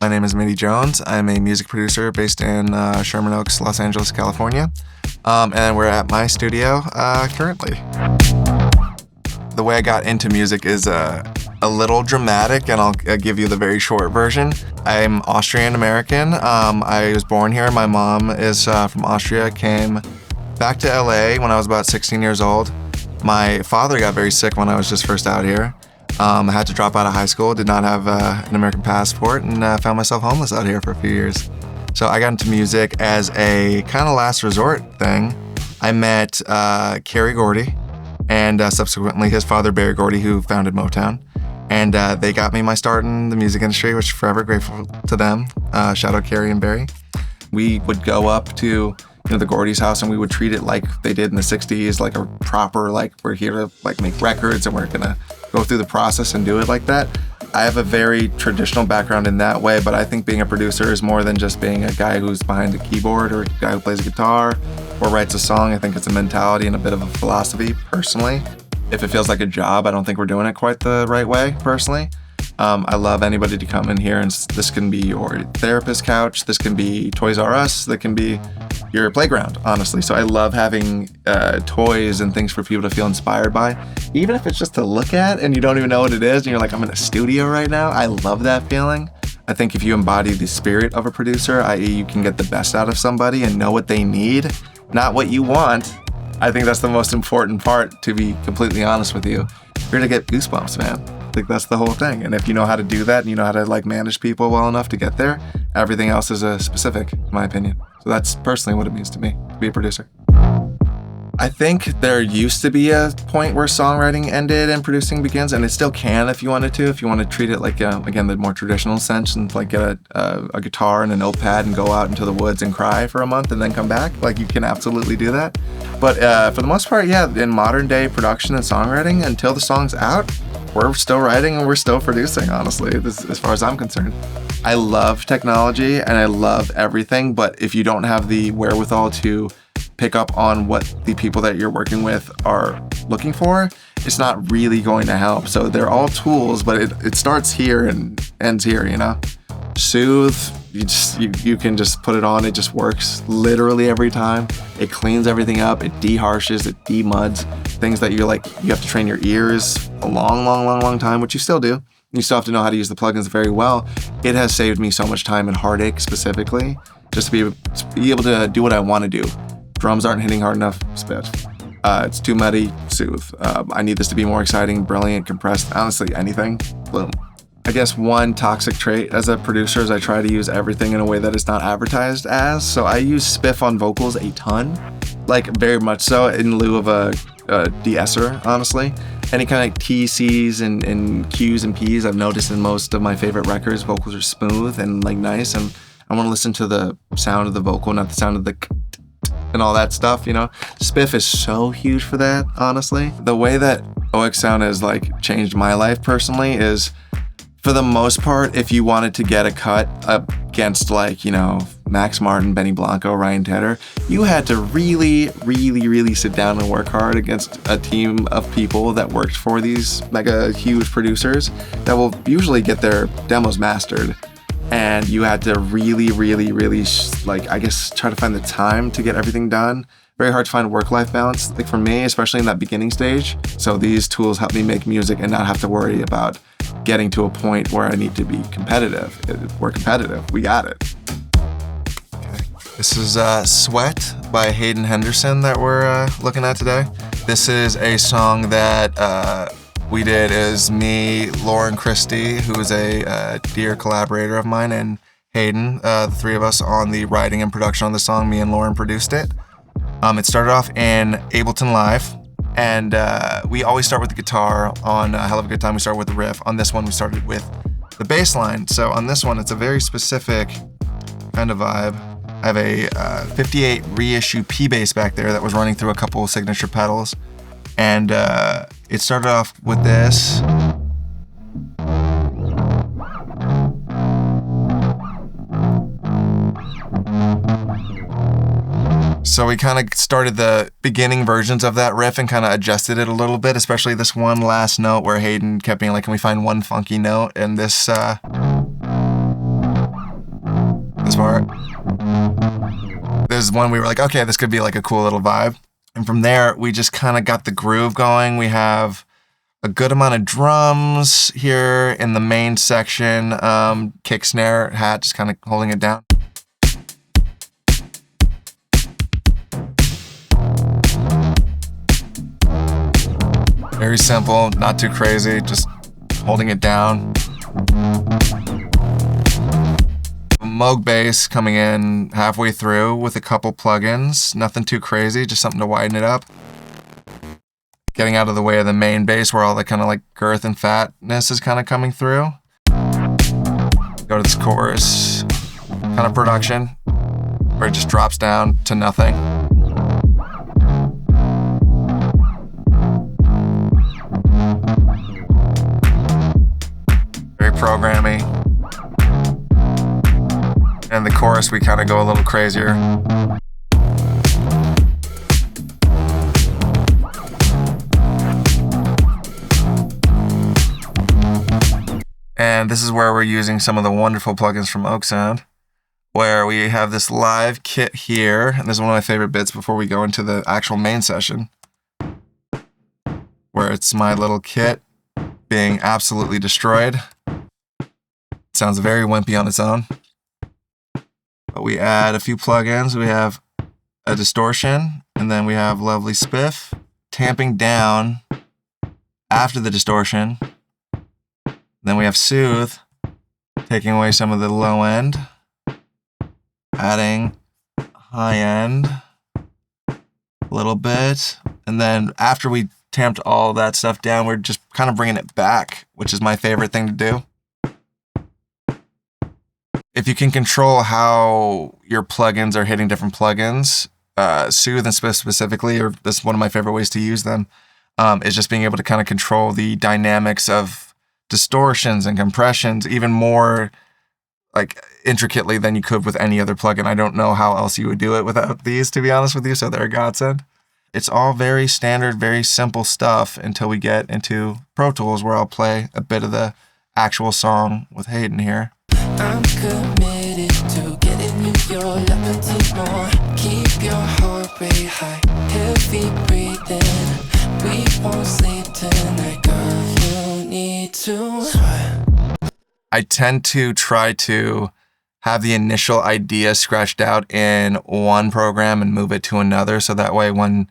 My name is Mitty Jones. I'm a music producer based in Sherman Oaks, Los Angeles, California. And we're at my studio currently. The way I got into music is a little dramatic, and I'll give you the very short version. I'm Austrian American. I was born here. My mom is from Austria, came back to LA when I was about 16 years old. My father got very sick when I was just first out here. I had to drop out of high school, did not have an American passport, and found myself homeless out here for a few years. So I got into music as a kind of last resort thing. I met Kerry Gordy and subsequently his father, Barry Gordy, who founded Motown. And they got me my start in the music industry, which I'm forever grateful to them. Shout out Kerry and Barry. We would go up to the Gordy's house, and we would treat it like they did in the 60s, like a proper, like we're here to like make records and we're gonna go through the process and do it like that. I have a very traditional background in that way, but I think being a producer is more than just being a guy who's behind a keyboard or a guy who plays a guitar or writes a song. I think it's a mentality and a bit of a philosophy, personally. If it feels like a job, I don't think we're doing it quite the right way, personally. I love anybody to come in here, and this can be your therapist couch, this can be Toys R Us, that can be your playground, honestly. So I love having toys and things for people to feel inspired by, even if it's just to look at and you don't even know what it is and you're like, I'm in a studio right now. I love that feeling. I think if you embody the spirit of a producer, i.e. you can get the best out of somebody and know what they need, not what you want. I think that's the most important part, to be completely honest with you. You're gonna get goosebumps, man. I think that's the whole thing. And if you know how to do that and you know how to like manage people well enough to get there, everything else is a specific, in my opinion. So that's personally what it means to me, to be a producer. I think there used to be a point where songwriting ended and producing begins, and it still can if you wanted to. If you want to treat it like, again, the more traditional sense, and like get a guitar and a notepad and go out into the woods and cry for a month and then come back, like you can absolutely do that. But for the most part, yeah, in modern day production and songwriting, until the song's out, we're still writing and we're still producing, honestly, as far as I'm concerned. I love technology and I love everything, but if you don't have the wherewithal to pick up on what the people that you're working with are looking for, it's not really going to help. So they're all tools, but it starts here and ends here, Soothe, you can just put it on, it just works literally every time. It cleans everything up, it deharshes, it demuds, things that you have to train your ears a long time, which you still do. You still have to know how to use the plugins very well. It has saved me so much time and heartache specifically, just to be able to do what I want to do. Drums aren't hitting hard enough, spit. It's too muddy, soothe. I need this to be more exciting, brilliant, compressed, honestly, anything, boom. I guess one toxic trait as a producer is I try to use everything in a way that it's not advertised as. So I use spiff on vocals a ton, like very much so, in lieu of a de-esser, honestly. Any kind of T, C's, and Q's and P's I've noticed in most of my favorite records, vocals are smooth and like nice, and I want to listen to the sound of the vocal, not the sound of the and all that stuff, Spiff is so huge for that, honestly. The way that OX Sound has like changed my life personally is, for the most part, if you wanted to get a cut against Max Martin, Benny Blanco, Ryan Tedder, you had to really, really, really sit down and work hard against a team of people that worked for these mega huge producers that will usually get their demos mastered. And you had to really, really, really, try to find the time to get everything done. Very hard to find work-life balance, like for me, especially in that beginning stage. So these tools help me make music and not have to worry about getting to a point where I need to be competitive. We're competitive. We got it. Okay. This is Sweat by Hayden Henderson that we're looking at today. This is a song that we did as me, Lauren Christie, who is a dear collaborator of mine, and Hayden, the three of us on the writing and production on the song. Me and Lauren produced it. It started off in Ableton Live, and we always start with the guitar. On Hell of a Good Time, we start with the riff. On this one, we started with the bass line. So on this one, it's a very specific kind of vibe. I have a 58 reissue P-Bass back there that was running through a couple of signature pedals. And it started off with this. So we kind of started the beginning versions of that riff and kind of adjusted it a little bit, especially this one last note where Hayden kept being like, can we find one funky note? And this this part. There's one we were like, okay, this could be like a cool little vibe. And from there, we just kind of got the groove going. We have a good amount of drums here in the main section, kick, snare, hat, just kind of holding it down. Very simple, not too crazy, just holding it down. Moog bass coming in halfway through with a couple plugins, nothing too crazy, just something to widen it up. Getting out of the way of the main bass where all the kind of like girth and fatness is kind of coming through. Go to this chorus kind of production where it just drops down to nothing. Very programmy. And the chorus, we kind of go a little crazier. And this is where we're using some of the wonderful plugins from Oak Sound, where we have this live kit here. And this is one of my favorite bits before we go into the actual main session, where it's my little kit being absolutely destroyed. It sounds very wimpy on its own. But we add a few plugins. We have a distortion, and then we have lovely spiff, tamping down after the distortion. Then we have soothe, taking away some of the low end, adding high end a little bit. And then after we tamped all that stuff down, we're just kind of bringing it back, which is my favorite thing to do. If you can control how your plugins are hitting different plugins, Soothe and Spiff specifically, or this is one of my favorite ways to use them, is just being able to kind of control the dynamics of distortions and compressions even more like intricately than you could with any other plugin. I don't know how else you would do it without these, to be honest with you, so they're a godsend. It's all very standard, very simple stuff until we get into Pro Tools, where I'll play a bit of the actual song with Hayden here. I'm committed to getting you your appetite more. Keep your heart rate high, heavy breathing. We won't sleep tonight, girl, you need to sweat. I tend to try to have the initial idea scratched out in one program and move it to another, so that way when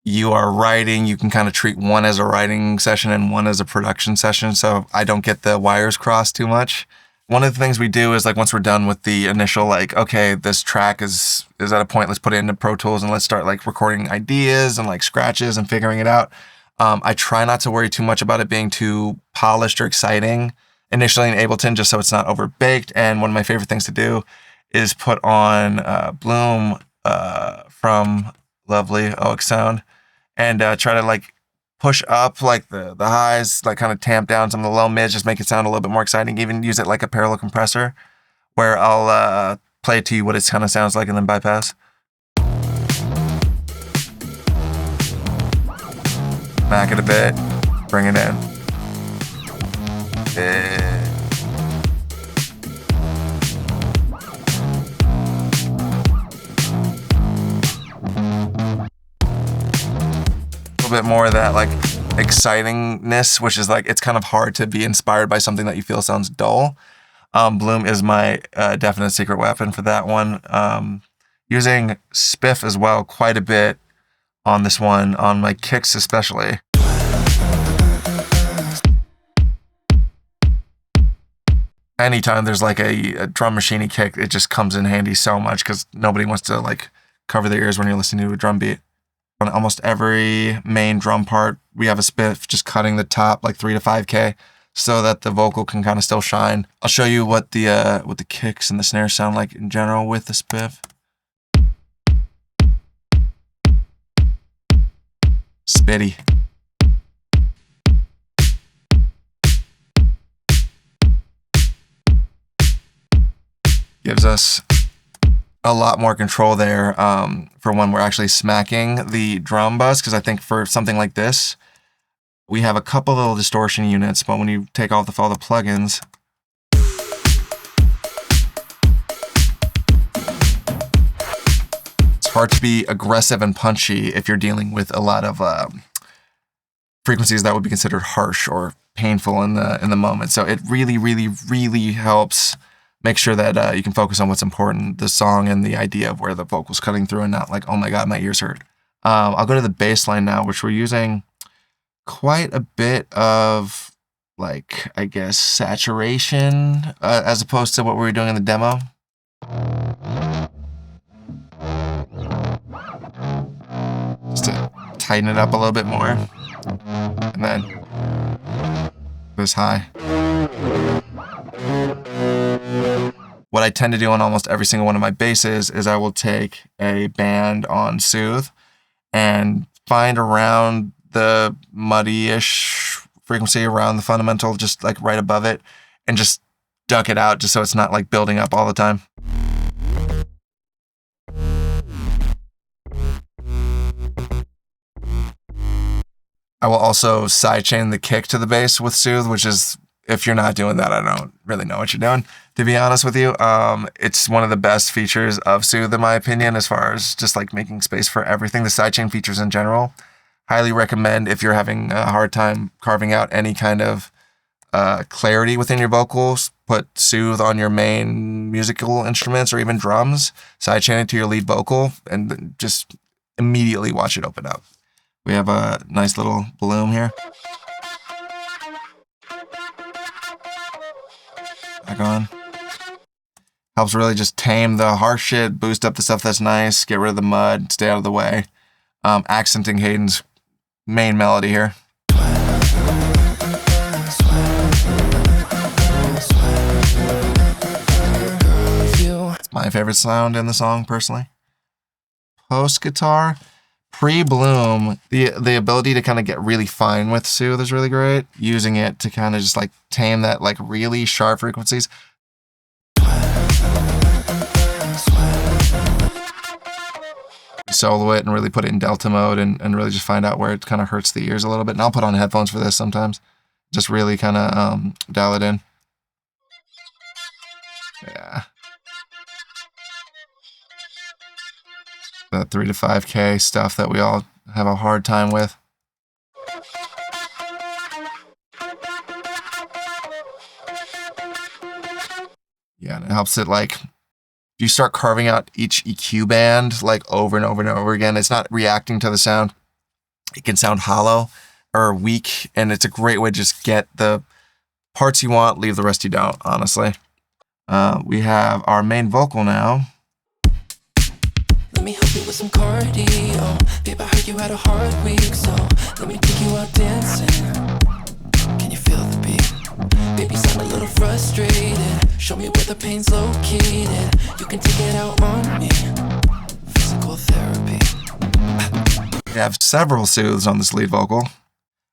you are writing, you can kind of treat one as a writing session and one as a production session, so I don't get the wires crossed too much. One of the things we do is, like, once we're done with the initial, like, okay, this track is at a point, let's put it into Pro Tools and let's start, like, recording ideas and, like, scratches and figuring it out. I try not to worry too much about it being too polished or exciting initially in Ableton, just so it's not overbaked. And one of my favorite things to do is put on Bloom from lovely Oak Sound and try to, like, push up like the highs, like kind of tamp down some of the low mids, just make it sound a little bit more exciting. Even use it like a parallel compressor where I'll play to you what it kind of sounds like and then bypass. Back it a bit, bring it in. Bit more of that like excitingness, which is like, it's kind of hard to be inspired by something that you feel sounds dull. Bloom is my definite secret weapon for that one. Using Spiff as well quite a bit on this one, on my kicks especially. Anytime there's like a drum machine-y kick, it just comes in handy so much because nobody wants to like cover their ears when you're listening to a drum beat. On almost every main drum part, we have a spiff just cutting the top like 3 to 5K so that the vocal can kind of still shine. I'll show you what the kicks and the snares sound like in general with the spiff. Spitty. Gives us a lot more control there for when we're actually smacking the drum bus, because I think for something like this, we have a couple little distortion units, but when you take off all the plugins, hard to be aggressive and punchy if you're dealing with a lot of frequencies that would be considered harsh or painful in the moment. So it really, really, really helps make sure that you can focus on what's important, the song and the idea of where the vocal's cutting through, and not like, oh my God, my ears hurt. I'll go to the bass line now, which we're using quite a bit of, like, I guess, saturation as opposed to what we were doing in the demo. Just to tighten it up a little bit more. And then this high. What I tend to do on almost every single one of my basses is I will take a band on Soothe and find around the muddy-ish frequency around the fundamental, just like right above it, and just duck it out just so it's not like building up all the time. I will also sidechain the kick to the bass with Soothe, which is, if you're not doing that, I don't really know what you're doing, to be honest with you. It's one of the best features of Soothe, in my opinion, as far as just like making space for everything. The sidechain features in general, highly recommend if you're having a hard time carving out any kind of clarity within your vocals. Put Soothe on your main musical instruments or even drums, sidechain it to your lead vocal, and just immediately watch it open up. We have a nice little bloom here. Back on. Helps really just tame the harsh shit, boost up the stuff that's nice, get rid of the mud, stay out of the way. Accenting Hayden's main melody here. It's my favorite sound in the song, personally. Post guitar. Pre-bloom, the ability to kind of get really fine with Soothe is really great. Using it to kind of just like tame that like really sharp frequencies. Solo it and really put it in delta mode and really just find out where it kind of hurts the ears a little bit. And I'll put on headphones for this sometimes. Just really kind of dial it in. Yeah. The 3 to 5K stuff that we all have a hard time with. Yeah, and it helps it like, if you start carving out each EQ band like over and over and over again, it's not reacting to the sound. It can sound hollow or weak, and it's a great way to just get the parts you want, leave the rest you don't, honestly. We have our main vocal now. Let me help you with some cardio. Babe, I heard you had a hard week, so let me take you out dancing. Can you feel the beat? Baby, sound a little frustrated. Show me where the pain's located. You can take it out on me. Physical therapy. We have several soothes on this lead vocal.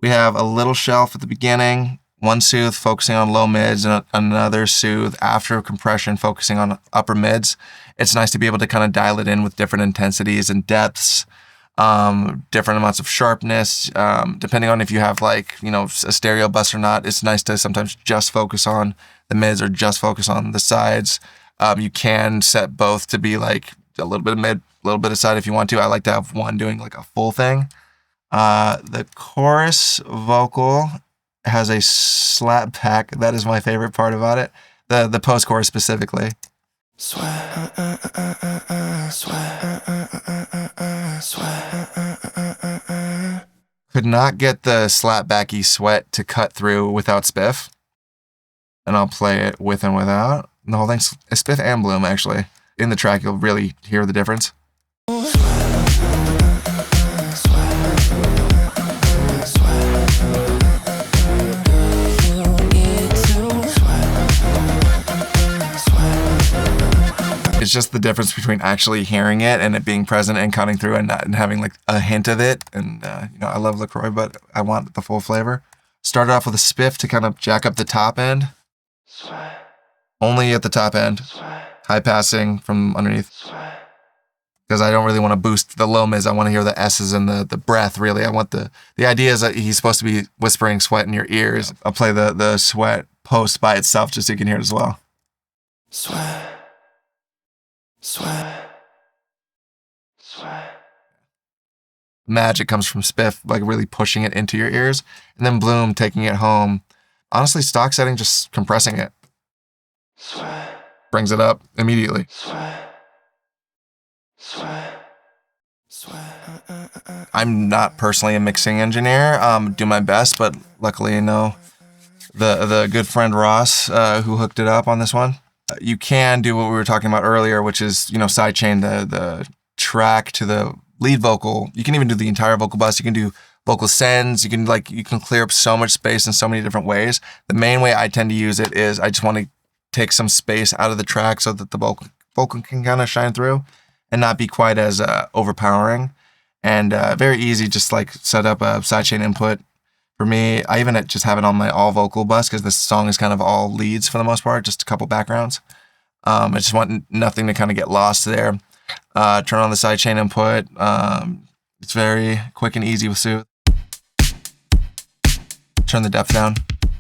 We have a little shelf at the beginning, one soothe focusing on low mids, and another soothe after compression focusing on upper mids. It's nice to be able to kind of dial it in with different intensities and depths, different amounts of sharpness, depending on if you have like, you know, a stereo bus or not. It's nice to sometimes just focus on the mids or just focus on the sides. You can set both to be like a little bit of mid, a little bit of side if you want to. I like to have one doing like a full thing. The chorus vocal has a slap back. That is my favorite part about it. The post chorus specifically. Sweat. Could not get the slapbacky sweat to cut through without spiff. And I'll play it with and without. The whole thing's spiff and bloom, actually. In the track, you'll really hear the difference. It's just the difference between actually hearing it and it being present and cutting through and having like a hint of it. And, you know, I love LaCroix, but I want the full flavor. Started off with a spiff to kind of jack up the top end. Only at the top end. High passing from underneath. Because I don't really want to boost the low mids. I want to hear the S's and the breath, really. I want the idea is that he's supposed to be whispering sweat in your ears. I'll play the sweat post by itself just so you can hear it as well. Sweat. Magic comes from Spiff, like really pushing it into your ears, and then Bloom taking it home. Honestly, stock setting, just compressing it. Brings it up immediately. I'm not personally a mixing engineer. Do my best, but luckily I know the good friend Ross who hooked it up on this one. You can do what we were talking about earlier, which is sidechain the track to the lead vocal. You can even do the entire vocal bus. You can do vocal sends. You can clear up so much space in so many different ways. The main way I tend to use it is I just want to take some space out of the track so that the vocal can kind of shine through and not be quite as overpowering. And very easy, just like set up a sidechain input. For me, I even just have it on my all vocal bus because this song is kind of all leads for the most part, just a couple backgrounds. I just want nothing to kind of get lost there. Turn on the sidechain input. It's very quick and easy with Soothe. Turn the depth down.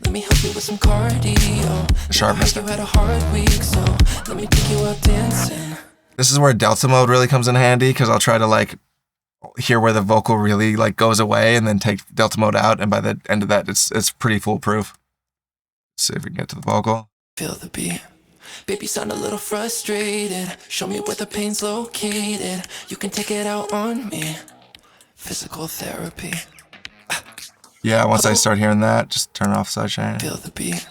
Let me help you with some cardio. The sharpness. You had a hard week, so let me take you out dancing. This is where Delta mode really comes in handy because I'll try to hear where the vocal really goes away and then take Delta mode out, and by the end of that, it's pretty foolproof. Let's see if we can get to the vocal. Feel the beat. Baby, sound a little frustrated. Show me where the pain's located. You can take it out on me. Physical therapy. Yeah, once I start hearing that, just turn off sidechain. Feel the beat.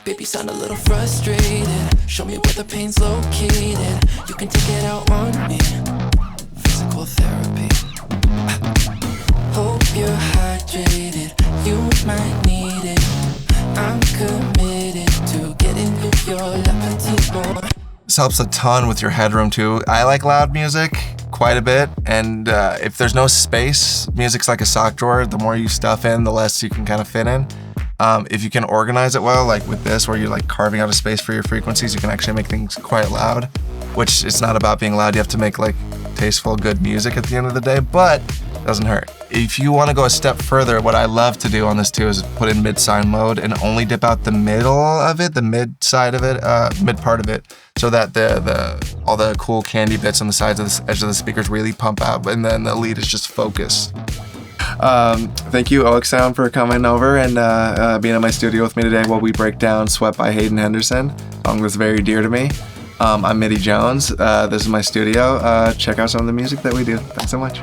Baby, sound a little frustrated. Show me where the pain's located. You can take it out on me. Physical therapy. Hope you're hydrated. You might need it. I'm committed to getting you your Le Petit More. This helps a ton with your headroom too. I like loud music quite a bit, and if there's no space, music's like a sock drawer. The more you stuff in, the less you can kind of fit in. If you can organize it well, like with this, where you're carving out a space for your frequencies, you can actually make things quite loud, which it's not about being loud. You have to make tasteful, good music at the end of the day, but it doesn't hurt. If you want to go a step further, what I love to do on this too is put in mid-side mode and only dip out the middle of it, the mid side of it, mid part of it, so that all the cool candy bits on the sides of the edge of the speakers really pump out, and then the lead is just focused. Thank you, OX Sound, for coming over and being in my studio with me today while we break down Sweat by Hayden Henderson, a song that's very dear to me. I'm Mitty Jones. This is my studio. Check out some of the music that we do. Thanks so much.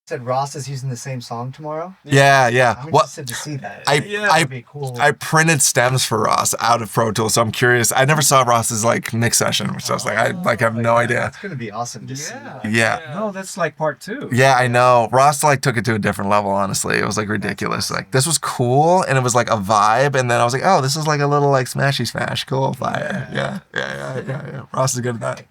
Said Ross is using the same song tomorrow. Yeah. I'm interested to see that. That'd be cool. I printed stems for Ross out of Pro Tools, so I'm curious. I never saw Ross's mix session, which I was I have no idea. That's gonna be awesome to see. Yeah. No, that's part 2. Yeah, I know. Ross took it to a different level, honestly. It was ridiculous. This was cool, and it was a vibe, and then I was oh, this is a little smashy smash, cool fire. Yeah. Ross is good at that.